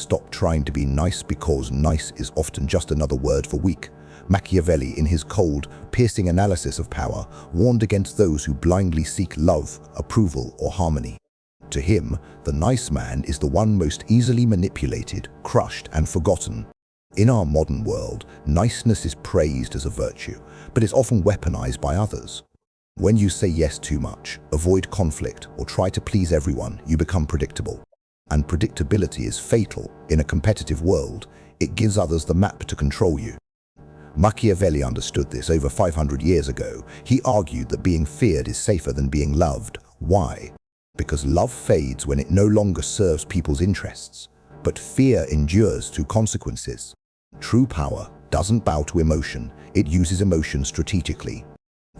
stop trying to be nice because nice is often just another word for weak. Machiavelli, in his cold, piercing analysis of power, warned against those who blindly seek love, approval, or harmony. To him, the nice man is the one most easily manipulated, crushed, and forgotten. In our modern world, niceness is praised as a virtue, but is often weaponized by others. When you say yes too much, avoid conflict, or try to please everyone, you become predictable. And predictability is fatal. In a competitive world, it gives others the map to control you. Machiavelli understood this over 500 years ago. He argued that being feared is safer than being loved. Why? Because love fades when it no longer serves people's interests, but fear endures through consequences. True power doesn't bow to emotion, it uses emotion strategically.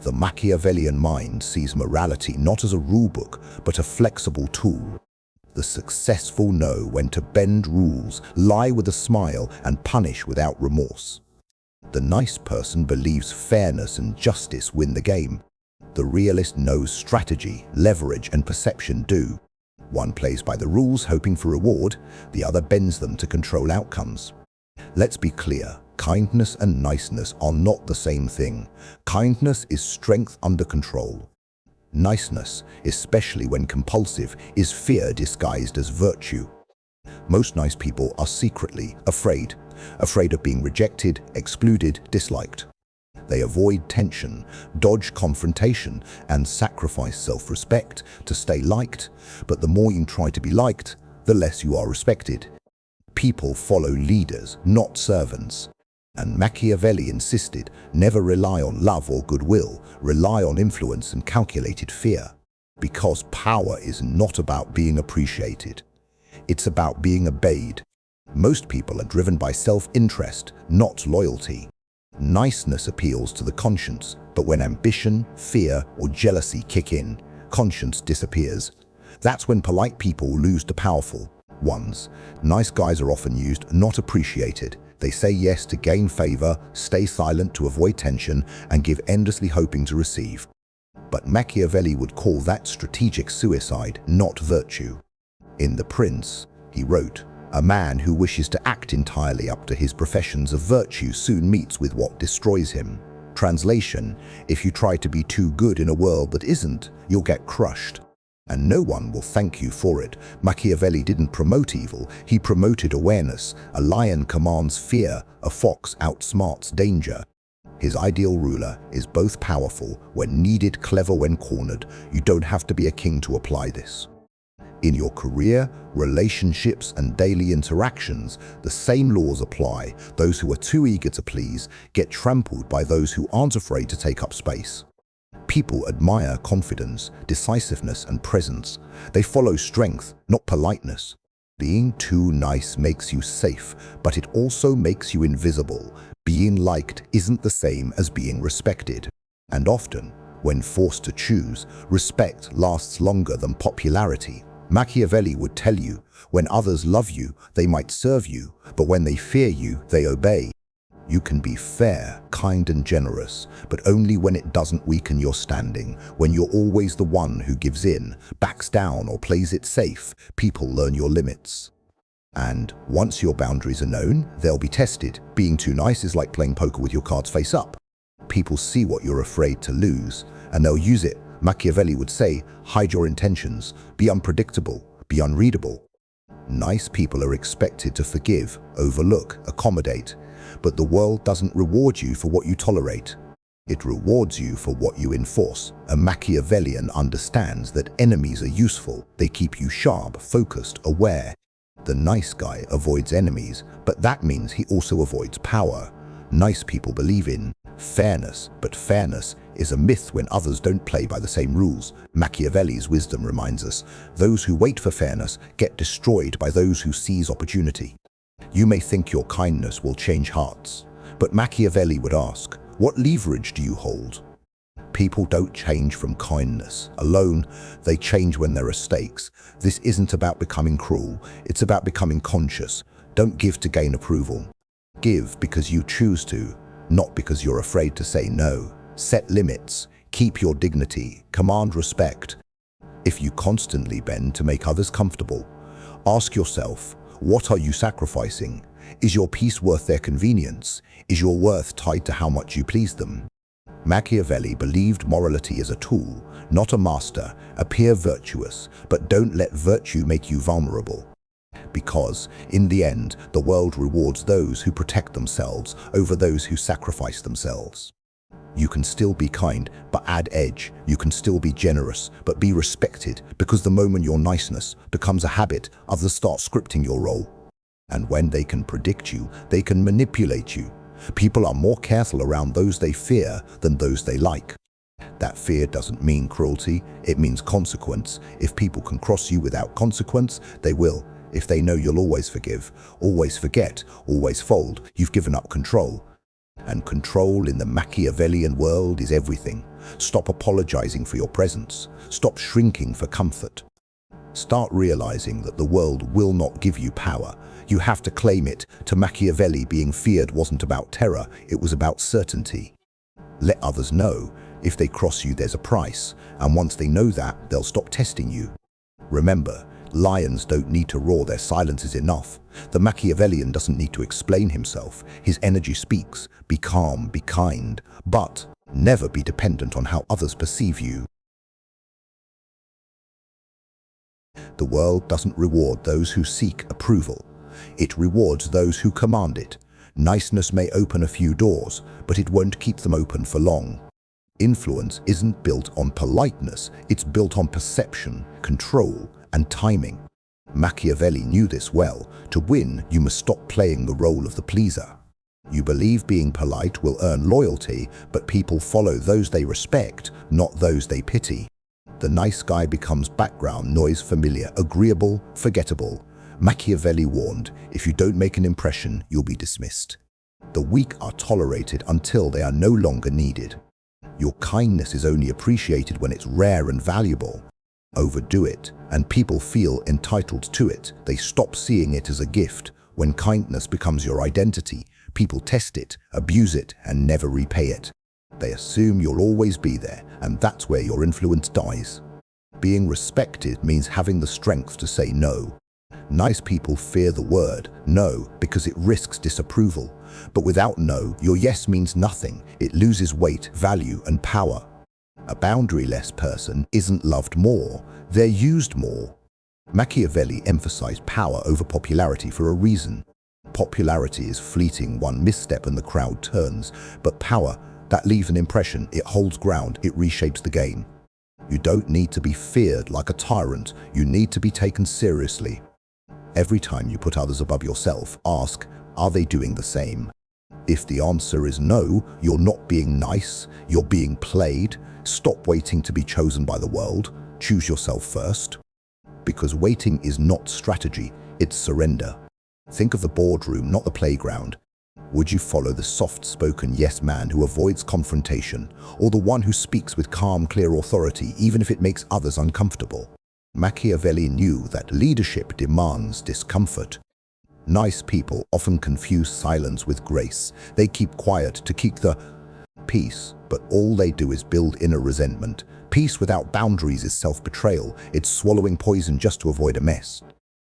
The Machiavellian mind sees morality not as a rulebook, but a flexible tool. The successful know when to bend rules, lie with a smile, and punish without remorse. The nice person believes fairness and justice win the game. The realist knows strategy, leverage, and perception do. One plays by the rules hoping for reward, the other bends them to control outcomes. Let's be clear, kindness and niceness are not the same thing. Kindness is strength under control. Niceness, especially when compulsive, is fear disguised as virtue. Most nice people are secretly afraid of being rejected, excluded, disliked. They avoid tension, dodge confrontation, and sacrifice self-respect to stay liked. But the more you try to be liked, the less you are respected. People follow leaders, not servants. And Machiavelli insisted, never rely on love or goodwill, rely on influence and calculated fear. Because power is not about being appreciated. It's about being obeyed. Most people are driven by self-interest, not loyalty. Niceness appeals to the conscience, but when ambition, fear, or jealousy kick in, conscience disappears. That's when polite people lose to powerful ones. Nice guys are often used, not appreciated. They say yes to gain favor, stay silent to avoid tension, and give endlessly hoping to receive. But Machiavelli would call that strategic suicide, not virtue. In The Prince, he wrote, "A man who wishes to act entirely up to his professions of virtue soon meets with what destroys him." Translation: if you try to be too good in a world that isn't, you'll get crushed. And no one will thank you for it. Machiavelli didn't promote evil, he promoted awareness. A lion commands fear, a fox outsmarts danger. His ideal ruler is both powerful when needed, clever when cornered. You don't have to be a king to apply this. In your career, relationships, and daily interactions, the same laws apply. Those who are too eager to please get trampled by those who aren't afraid to take up space. People admire confidence, decisiveness, and presence. They follow strength, not politeness. Being too nice makes you safe, but it also makes you invisible. Being liked isn't the same as being respected. And often, when forced to choose, respect lasts longer than popularity. Machiavelli would tell you, when others love you, they might serve you, but when they fear you, they obey. You can be fair, kind, and generous, but only when it doesn't weaken your standing. When you're always the one who gives in, backs down, or plays it safe, people learn your limits. And once your boundaries are known, they'll be tested. Being too nice is like playing poker with your cards face up. People see what you're afraid to lose, and they'll use it. Machiavelli would say, hide your intentions, be unpredictable, be unreadable. Nice people are expected to forgive, overlook, accommodate. But the world doesn't reward you for what you tolerate. It rewards you for what you enforce. A Machiavellian understands that enemies are useful. They keep you sharp, focused, aware. The nice guy avoids enemies, but that means he also avoids power. Nice people believe in fairness, but fairness is a myth when others don't play by the same rules. Machiavelli's wisdom reminds us, those who wait for fairness get destroyed by those who seize opportunity. You may think your kindness will change hearts, but Machiavelli would ask, what leverage do you hold? People don't change from kindness alone, they change when there are stakes. This isn't about becoming cruel, it's about becoming conscious. Don't give to gain approval. Give because you choose to, not because you're afraid to say no. Set limits, keep your dignity, command respect. If you constantly bend to make others comfortable, ask yourself, What are you sacrificing? Is your peace worth their convenience? Is your worth tied to how much you please them? Machiavelli believed morality is a tool, not a master. Appear virtuous, but don't let virtue make you vulnerable. Because, in the end, the world rewards those who protect themselves over those who sacrifice themselves. You can still be kind, but add edge. You can still be generous, but be respected, because the moment your niceness becomes a habit, others start scripting your role. And when they can predict you, they can manipulate you. People are more careful around those they fear than those they like. That fear doesn't mean cruelty, it means consequence. If people can cross you without consequence, they will. If they know you'll always forgive, always forget, always fold, you've given up control. And control in the Machiavellian world is everything. Stop apologizing for your presence. Stop shrinking for comfort. Start realizing that the world will not give you power. You have to claim it. To Machiavelli, being feared wasn't about terror, it was about certainty. Let others know. If they cross you, there's a price. And once they know that, they'll stop testing you. Remember, lions don't need to roar, their silence is enough. The Machiavellian doesn't need to explain himself. His energy speaks. Be calm, be kind, but never be dependent on how others perceive you. The world doesn't reward those who seek approval. It rewards those who command it. Niceness may open a few doors, but it won't keep them open for long. Influence isn't built on politeness, it's built on perception, control, and timing. Machiavelli knew this well. To win, you must stop playing the role of the pleaser. You believe being polite will earn loyalty, but people follow those they respect, not those they pity. The nice guy becomes background noise, familiar, agreeable, forgettable. Machiavelli warned, if you don't make an impression, you'll be dismissed. The weak are tolerated until they are no longer needed. Your kindness is only appreciated when it's rare and valuable. Overdo it, and people feel entitled to it. They stop seeing it as a gift. When kindness becomes your identity, people test it, abuse it, and never repay it. They assume you'll always be there, and that's where your influence dies. Being respected means having the strength to say no. Nice people fear the word no because it risks disapproval. But without no, your yes means nothing. It loses weight, value, and power. A boundary-less person isn't loved more, they're used more. Machiavelli emphasized power over popularity for a reason. Popularity is fleeting, one misstep and the crowd turns. But power, that leaves an impression, it holds ground, it reshapes the game. You don't need to be feared like a tyrant, you need to be taken seriously. Every time you put others above yourself, ask, are they doing the same? If the answer is no, you're not being nice, you're being played. Stop waiting to be chosen by the world. Choose yourself first. Because waiting is not strategy, it's surrender. Think of the boardroom, not the playground. Would you follow the soft-spoken yes man who avoids confrontation, or the one who speaks with calm, clear authority, even if it makes others uncomfortable? Machiavelli knew that leadership demands discomfort. Nice people often confuse silence with grace. They keep quiet to keep the peace, but all they do is build inner resentment. Peace without boundaries is self-betrayal. It's swallowing poison just to avoid a mess.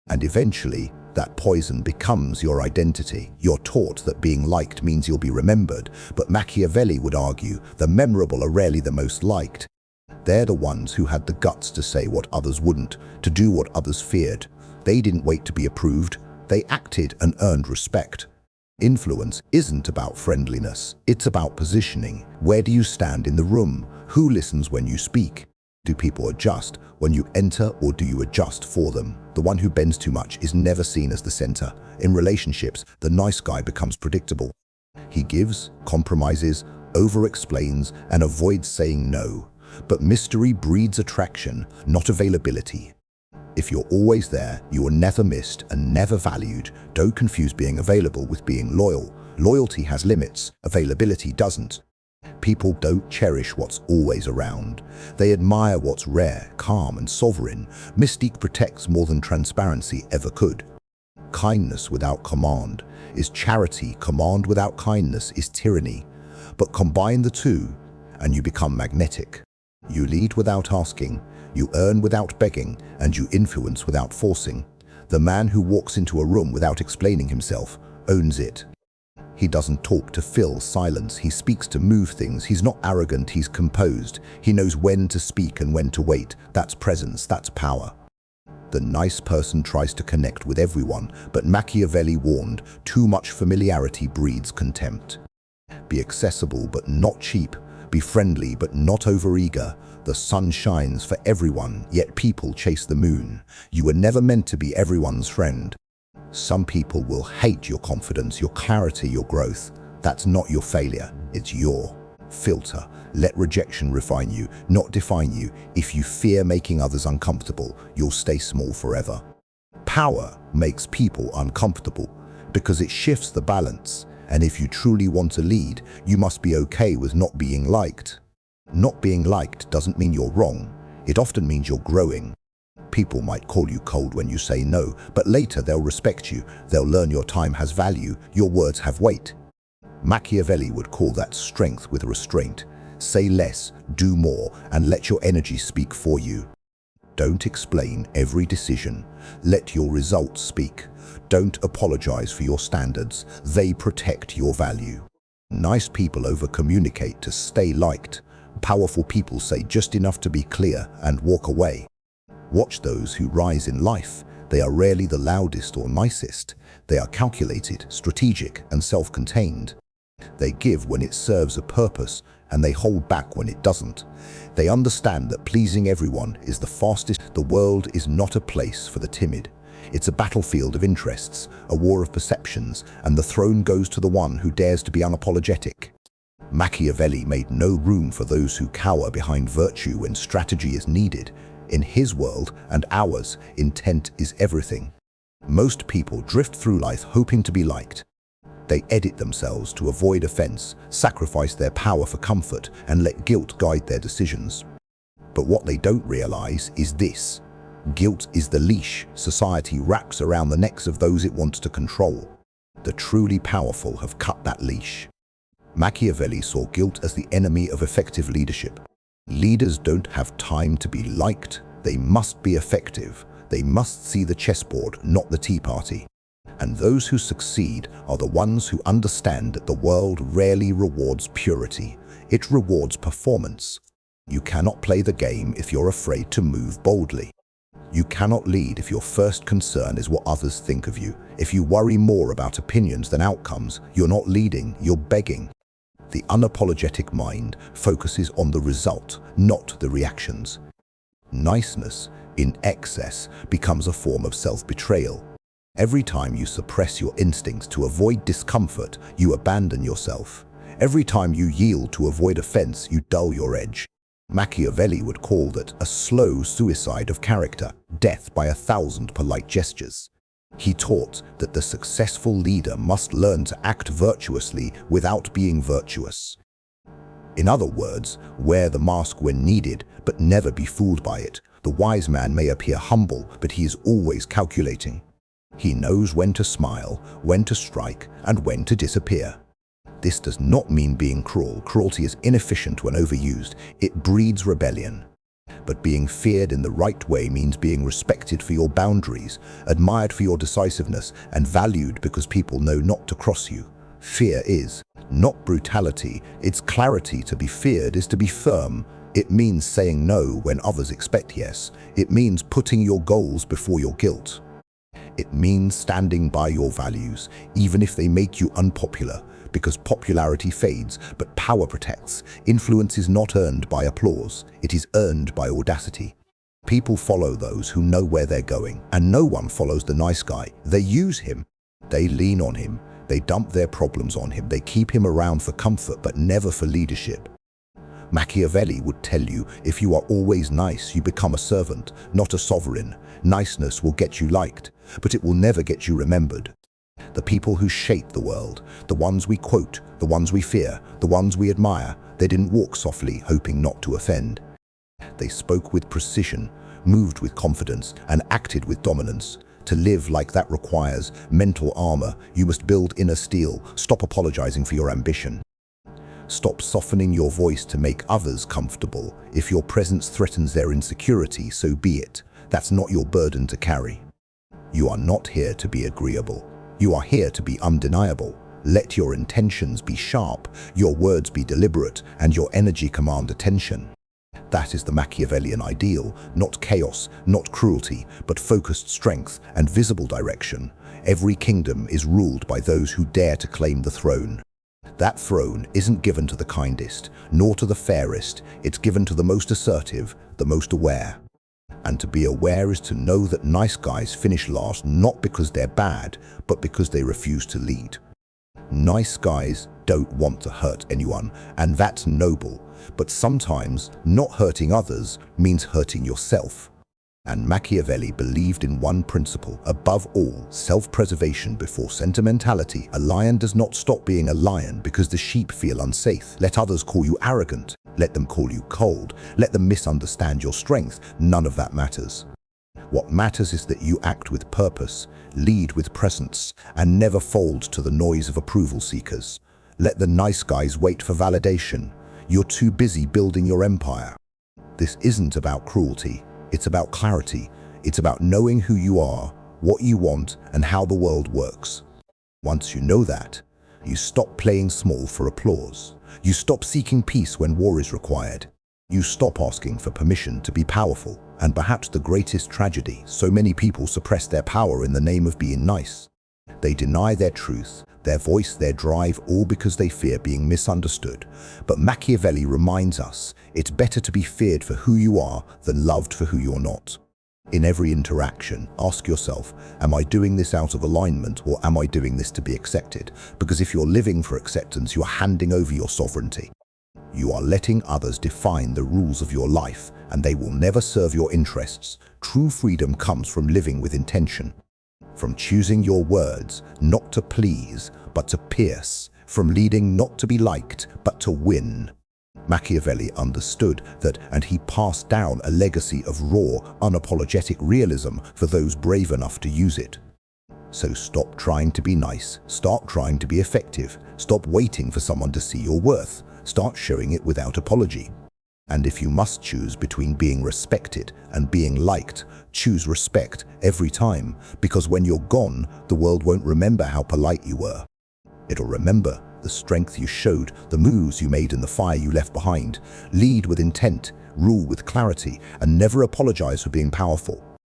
And eventually, that poison becomes your identity. You're taught that being liked means you'll be remembered, but Machiavelli would argue the memorable are rarely the most liked. They're the ones who had the guts to say what others wouldn't, to do what others feared. They didn't wait to be approved. They acted and earned respect. Influence isn't about friendliness, it's about positioning. Where do you stand in the room? Who listens when you speak? Do people adjust when you enter, or do you adjust for them? The one who bends too much is never seen as the center. In relationships, the nice guy becomes predictable. He gives, compromises, over-explains, and avoids saying no. But mystery breeds attraction, not availability. If you're always there, you are never missed and never valued. Don't confuse being available with being loyal. Loyalty has limits, availability doesn't. People don't cherish what's always around. They admire what's rare, calm, and sovereign. Mystique protects more than transparency ever could. Kindness without command is charity. Command without kindness is tyranny. But combine the two, and you become magnetic. You lead without asking, you earn without begging, and you influence without forcing. The man who walks into a room without explaining himself owns it. He doesn't talk to fill silence, he speaks to move things. He's not arrogant, he's composed. He knows when to speak and when to wait. That's presence, that's power. The nice person tries to connect with everyone, but Machiavelli warned, too much familiarity breeds contempt. Be accessible but not cheap. Be friendly but not overeager. The sun shines for everyone, yet people chase the moon. You were never meant to be everyone's friend. Some people will hate your confidence, your clarity, your growth. That's not your failure, it's your filter. Let rejection refine you, not define you. If you fear making others uncomfortable, you'll stay small forever. Power makes people uncomfortable because it shifts the balance. And if you truly want to lead, you must be okay with not being liked. Not being liked doesn't mean you're wrong. It often means you're growing. People might call you cold when you say no, but later they'll respect you. They'll learn your time has value, your words have weight. Machiavelli would call that strength with restraint. Say less, do more, and let your energy speak for you. Don't explain every decision. Let your results speak. Don't apologize for your standards. They protect your value. Nice people over-communicate to stay liked. Powerful people say just enough to be clear and walk away. Watch those who rise in life. They are rarely the loudest or nicest. They are calculated, strategic, and self-contained. They give when it serves a purpose, and they hold back when it doesn't. They understand that pleasing everyone is the fastest. The world is not a place for the timid. It's a battlefield of interests, a war of perceptions, and the throne goes to the one who dares to be unapologetic. Machiavelli made no room for those who cower behind virtue when strategy is needed. In his world and ours, intent is everything. Most people drift through life hoping to be liked. They edit themselves to avoid offense, sacrifice their power for comfort, and let guilt guide their decisions. But what they don't realize is this: guilt is the leash society wraps around the necks of those it wants to control. The truly powerful have cut that leash. Machiavelli saw guilt as the enemy of effective leadership. Leaders don't have time to be liked. They must be effective. They must see the chessboard, not the tea party. And those who succeed are the ones who understand that the world rarely rewards purity. It rewards performance. You cannot play the game if you're afraid to move boldly. You cannot lead if your first concern is what others think of you. If you worry more about opinions than outcomes, you're not leading, you're begging. The unapologetic mind focuses on the result, not the reactions. Niceness in excess becomes a form of self-betrayal. Every time you suppress your instincts to avoid discomfort, you abandon yourself. Every time you yield to avoid offense, you dull your edge. Machiavelli would call that a slow suicide of character, death by 1,000 polite gestures. He taught that the successful leader must learn to act virtuously without being virtuous. In other words, wear the mask when needed, but never be fooled by it. The wise man may appear humble, but he is always calculating. He knows when to smile, when to strike, and when to disappear. This does not mean being cruel. Cruelty is inefficient when overused. It breeds rebellion. But being feared in the right way means being respected for your boundaries, admired for your decisiveness, and valued because people know not to cross you. Fear is not brutality, it's clarity. To be feared is to be firm. It means saying no when others expect yes. It means putting your goals before your guilt. It means standing by your values, even if they make you unpopular, because popularity fades, but power protects. Influence is not earned by applause, it is earned by audacity. People follow those who know where they're going, and no one follows the nice guy. They use him, they lean on him, they dump their problems on him, they keep him around for comfort but never for leadership. Machiavelli would tell you, if you are always nice, you become a servant, not a sovereign. Niceness will get you liked, but it will never get you remembered. The people who shape the world, the ones we quote, the ones we fear, the ones we admire, they didn't walk softly, hoping not to offend. They spoke with precision, moved with confidence, and acted with dominance. To live like that requires mental armor. You must build inner steel. Stop apologizing for your ambition. Stop softening your voice to make others comfortable. If your presence threatens their insecurity, so be it. That's not your burden to carry. You are not here to be agreeable. You are here to be undeniable. Let your intentions be sharp, your words be deliberate, and your energy command attention. That is the Machiavellian ideal, not chaos, not cruelty, but focused strength and visible direction. Every kingdom is ruled by those who dare to claim the throne. That throne isn't given to the kindest, nor to the fairest. It's given to the most assertive, the most aware. And to be aware is to know that nice guys finish last not because they're bad, but because they refuse to lead. Nice guys don't want to hurt anyone, and that's noble. But sometimes not hurting others means hurting yourself. And Machiavelli believed in one principle, above all, self-preservation before sentimentality. A lion does not stop being a lion because the sheep feel unsafe. Let others call you arrogant. Let them call you cold. Let them misunderstand your strength. None of that matters. What matters is that you act with purpose, lead with presence, and never fold to the noise of approval seekers. Let the nice guys wait for validation. You're too busy building your empire. This isn't about cruelty. It's about clarity. It's about knowing who you are, what you want, and how the world works. Once you know that, you stop playing small for applause. You stop seeking peace when war is required. You stop asking for permission to be powerful. And perhaps the greatest tragedy, so many people suppress their power in the name of being nice. They deny their truth, their voice, their drive, all because they fear being misunderstood. But Machiavelli reminds us, it's better to be feared for who you are than loved for who you're not. In every interaction, ask yourself, am I doing this out of alignment, or am I doing this to be accepted? Because if you're living for acceptance, you're handing over your sovereignty. You are letting others define the rules of your life, and they will never serve your interests. True freedom comes from living with intention. From choosing your words, not to please, but to pierce. From leading not to be liked, but to win. Machiavelli understood that, and he passed down a legacy of raw, unapologetic realism for those brave enough to use it. So stop trying to be nice. Start trying to be effective. Stop waiting for someone to see your worth. Start showing it without apology. And if you must choose between being respected and being liked, choose respect every time, because when you're gone, the world won't remember how polite you were. It'll remember the strength you showed, the moves you made and the fire you left behind. Lead with intent, rule with clarity, and never apologize for being powerful.